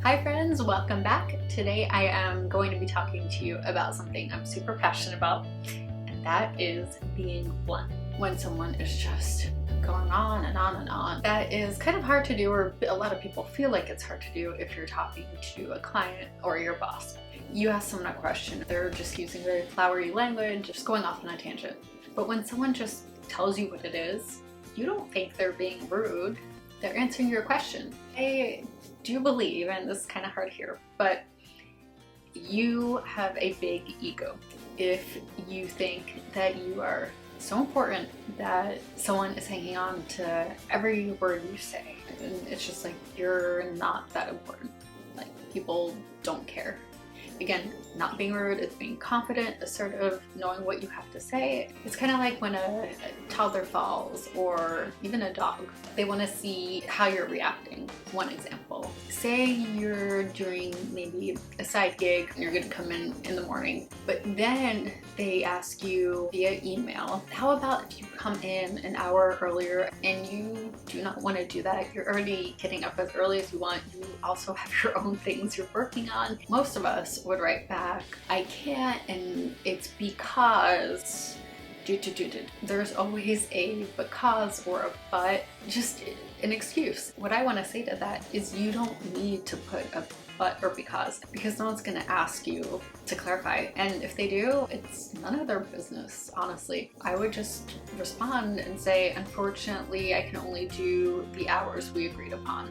Hi friends, welcome back. Today I am going to be talking to you about something I'm super passionate about, and that is being blunt. When someone is just going on and on and on, that is kind of hard to do, or a lot of people feel like it's hard to do if you're talking to a client or your boss. You ask someone a question, they're just using very flowery language, just going off on a tangent. But when someone just tells you what it is, you don't think they're being rude, they're answering your question. I do believe, and this is kind of hard here, but you have a big ego if you think that you are so important that someone is hanging on to every word you say. And it's just like, you're not that important. Like, people don't care. Again, not being rude, it's being confident, assertive, knowing what you have to say. It's kind of like when a toddler falls, or even a dog. They want to see how you're reacting. One example, say you're doing maybe a side gig and you're going to come in the morning, but then they ask you via email, how about if you come in an hour earlier, and you do not want to do that. You're already getting up as early as you want. You also have your own things you're working on. Most of us would write back, I can't, and it's because there's always a because or a but, just an excuse. What I want to say to that is, you don't need to put a but or because no one's going to ask you to clarify, and if they do, it's none of their business. Honestly, I would just respond and say, unfortunately, I can only do the hours we agreed upon.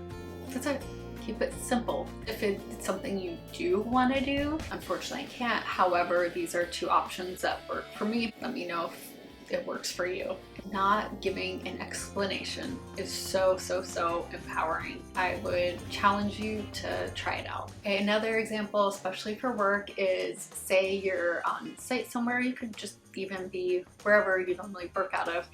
That's it. Keep it simple. If it's something you do want to do, unfortunately I can't. However, these are two options that work for me. Let me know if it works for you. Not giving an explanation is so empowering. I would challenge you to try it out. Okay, another example, especially for work, is say you're on site somewhere. You could just even be wherever you normally work out of,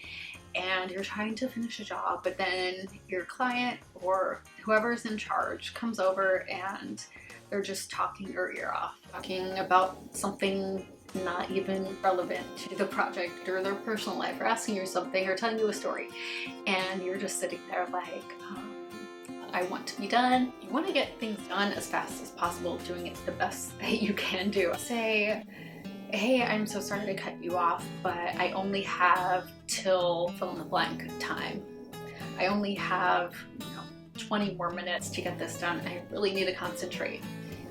and you're trying to finish a job, but then your client or whoever's in charge comes over and they're just talking your ear off, talking about something not even relevant to the project or their personal life, or asking you something or telling you a story, and you're just sitting there like, I want to be done. You want to get things done as fast as possible, doing it the best that you can do. Say, hey, I'm so sorry to cut you off, but I only have till fill in the blank time. I only have 20 more minutes to get this done. I really need to concentrate.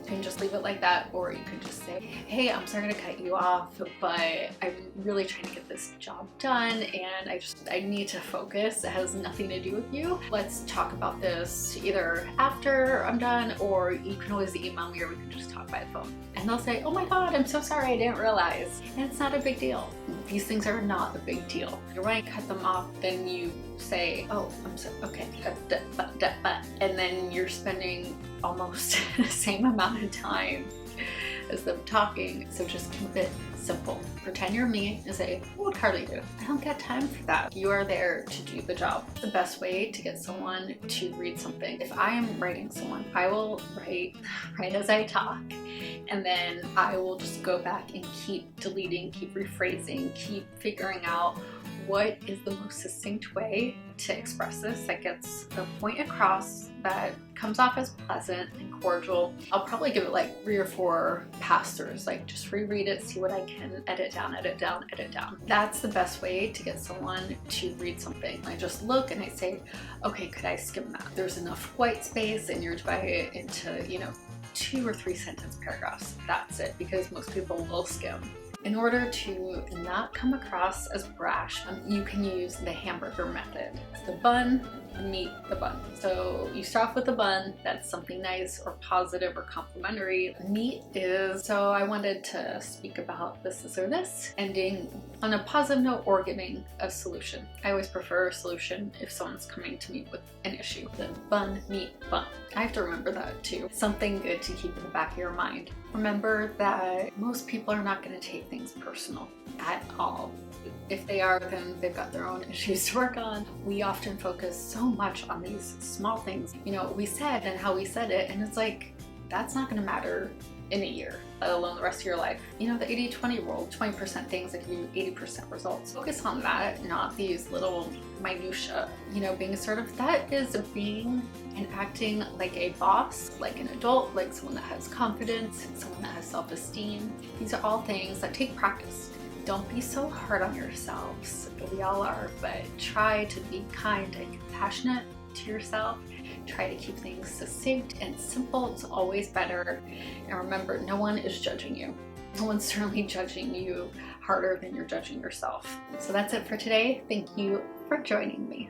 You can just leave it like that, or you can just say, hey, I'm sorry to cut you off, but I'm really trying to get this job done, and I need to focus. It has nothing to do with you. Let's talk about this either after I'm done, or you can always email me, or we can just talk by the phone. And they'll say, oh my God, I'm so sorry, I didn't realize. And it's not a big deal. These things are not a big deal. You want to cut them off, then you say, oh, I'm so, okay, and then you're spending almost the same amount of time as them talking. So just keep it simple. Pretend you're me and say, what would Carly do? I don't got time for that. You are there to do the job. The best way to get someone to read something, if I am writing someone, I will write as I talk, and then I will just go back and keep deleting, keep rephrasing, keep figuring out what is the most succinct way to express this that gets the point across, that comes off as pleasant and cordial. I'll probably give it like 3 or 4 pass-throughs, like just reread it, see what I can edit down. That's the best way to get someone to read something. I just look and I say, okay, could I skim that? There's enough white space, and you're dividing it into 2 or 3 sentence paragraphs. That's it, because most people will skim. In order to not come across as brash, you can use the hamburger method. It's the bun, the meat, the bun. So you start off with the bun, that's something nice or positive or complimentary. Meat is, so I wanted to speak about this or this, ending on a positive note or giving a solution. I always prefer a solution if someone's coming to me with an issue. The bun, meat, bun. I have to remember that too. Something good to keep in the back of your mind. Remember that most people are not going to take things personal at all. If they are, then they've got their own issues to work on. We often focus so much on these small things. We said and how we said it, and it's like, that's not going to matter in a year, let alone the rest of your life. You know, the 80-20 rule, 20% things that give you 80% results. Focus on that, not these little minutia. You know, being assertive, that is being and acting like a boss, like an adult, like someone that has confidence, someone that has self-esteem. These are all things that take practice. Don't be so hard on yourselves. We all are, but try to be kind and compassionate to yourself. Try to keep things succinct and simple. It's always better. And remember, no one is judging you. No one's certainly judging you harder than you're judging yourself. So that's it for today. Thank you for joining me.